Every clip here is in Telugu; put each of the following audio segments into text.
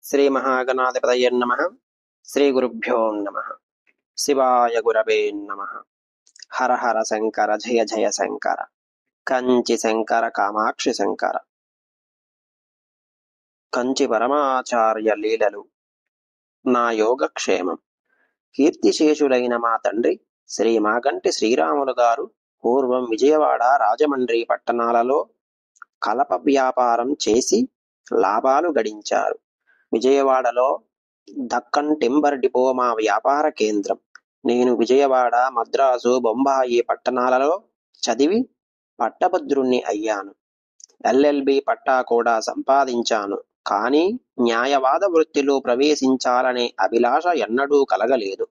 శ్రీ మహాగణాధిపతయే నమః. శ్రీ గురుభ్యో నమః. శివాయ గురవే నమః. హర హర శంకర జయ జయ శంకర. కంచి శంకర కామాక్షి శంకర. కంచి పరమాచార్య లీలలు నా యోగక్షేమం. కీర్తిశేషులైన మా తండ్రి శ్రీ మాగంటి శ్రీరాములు గారు పూర్వం విజయవాడ, రాజమండ్రి పట్టణాలలో కలప వ్యాపారం చేసి లాభాలు గడించారు. విజయవాడలో దక్కన్ టింబర్ డిపో మా వ్యాపార కేంద్రం. నేను విజయవాడ, మద్రాసు, బొంబాయి పట్టణాలలో చదివి పట్టభద్రుణ్ణి అయ్యాను. ఎల్ఎల్బి పట్టా కూడా సంపాదించాను. కానీ న్యాయవాద వృత్తిలో ప్రవేశించాలనే అభిలాష ఎన్నడూ కలగలేదు.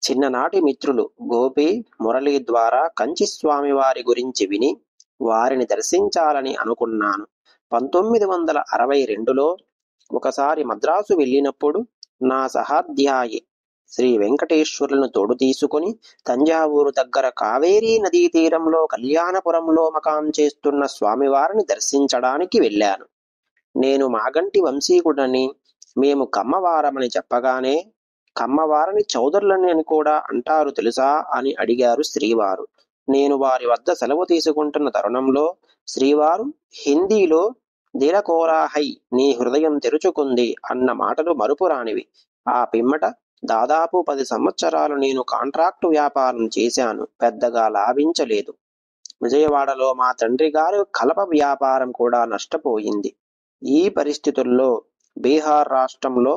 చిన్ననాటి మిత్రులు గోపి, మురళి ద్వారా కంచి స్వామి వారి గురించి విని వారిని దర్శించాలని అనుకున్నాను. 1962లో ఒకసారి మద్రాసు వెళ్ళినప్పుడు నా సహాధ్యాయి శ్రీ వెంకటేశ్వరులను తోడు తీసుకుని తంజావూరు దగ్గర కావేరీ నదీ తీరంలో కళ్యాణపురంలో మకాం చేస్తున్న స్వామివారిని దర్శించడానికి వెళ్ళాను. నేను మాగంటి వంశీకుడని, మేము కమ్మవారమని చెప్పగానే, కమ్మవారని చౌదరులని అని కూడా అంటారు తెలుసా అని అడిగారు శ్రీవారు. నేను వారి వద్ద సెలవు తీసుకుంటున్న తరుణంలో శ్రీవారు హిందీలో దిలకోరాహై నీ హృదయం తెరుచుకుంది అన్న మాటలు మరుపురానివి. ఆ పిమ్మట దాదాపు 10 సంవత్సరాలు నేను కాంట్రాక్టు వ్యాపారం చేశాను. పెద్దగా లాభించలేదు. విజయవాడలో మా తండ్రి గారి కలప వ్యాపారం కూడా నష్టపోయింది. ఈ పరిస్థితుల్లో బీహార్ రాష్ట్రంలో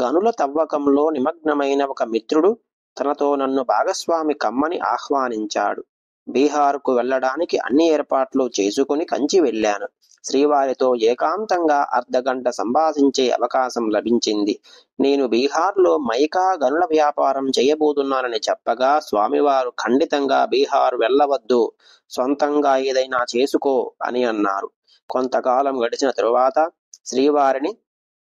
గనుల తవ్వకంలో నిమగ్నమైన ఒక మిత్రుడు తనతో నన్ను భాగస్వామి కమ్మని ఆహ్వానించాడు. బీహార్కు వెళ్ళడానికి అన్ని ఏర్పాట్లు చేసుకుని కంచి వెళ్ళాను. శ్రీవారితో ఏకాంతంగా అర్ధగంట సంభాషించే అవకాశం లభించింది. నేను బీహార్లో మైకా గనుల వ్యాపారం చేయబోతున్నానని చెప్పగా స్వామివారు ఖండితంగా బీహార్ వెళ్ళవద్దు, సొంతంగా ఏదైనా చేసుకో అని అన్నారు. కొంతకాలం గడిచిన తరువాత శ్రీవారిని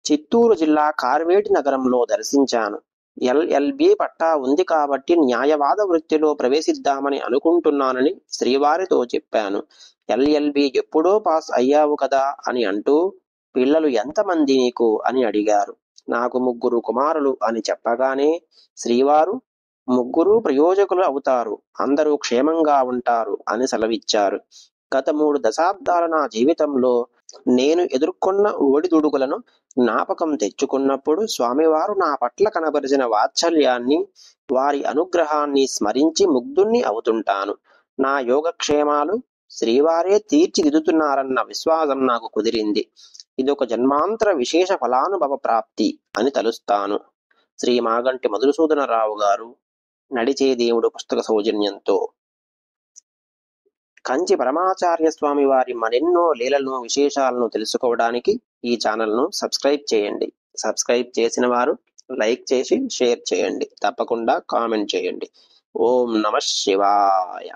చిత్తూరు జిల్లా కార్వేటి నగరంలో దర్శించాను. ఎల్ఎల్బి పట్టా ఉంది కాబట్టి న్యాయవాద వృత్తిలో ప్రవేశిద్దామని అనుకుంటున్నానని శ్రీవారితో చెప్పాను. ఎల్ఎల్బి ఎప్పుడో పాస్ అయ్యావు కదా అని అంటూ, పిల్లలు ఎంతమంది నీకు అని అడిగారు. నాకు 3 కుమారులు అని చెప్పగానే శ్రీవారు 3 ప్రయోజకులు అవుతారు, అందరూ క్షేమంగా ఉంటారు అని సెలవిచ్చారు. గత 3 దశాబ్దాల నా జీవితంలో నేను ఎదుర్కొన్న ఒడిదుడుకులను జ్ఞాపకం తెచ్చుకున్నప్పుడు స్వామివారు నా పట్ల కనబరిచిన వాత్సల్యాన్ని, వారి అనుగ్రహాన్ని స్మరించి ముగ్ధుణ్ణి అవుతుంటాను. నా యోగక్షేమాలు శ్రీవారే తీర్చిదిద్దుతున్నారన్న విశ్వాసం నాకు కుదిరింది. ఇదొక జన్మాంతర విశేష ఫలానుభవ ప్రాప్తి అని తలుస్తాను. శ్రీ మాగంటి మధుసూదనరావు గారు, నడిచే దేవుడు పుస్తక సౌజన్యంతో. కంచి పరమాచార్య స్వామి వారి మరెన్నో లీలలను, విశేషాలను తెలుసుకోవడానికి ఈ ఛానల్ను సబ్స్క్రైబ్ చేయండి. సబ్స్క్రైబ్ చేసిన వారు లైక్ చేసి షేర్ చేయండి. తప్పకుండా కామెంట్ చేయండి. ఓం నమః శివాయ.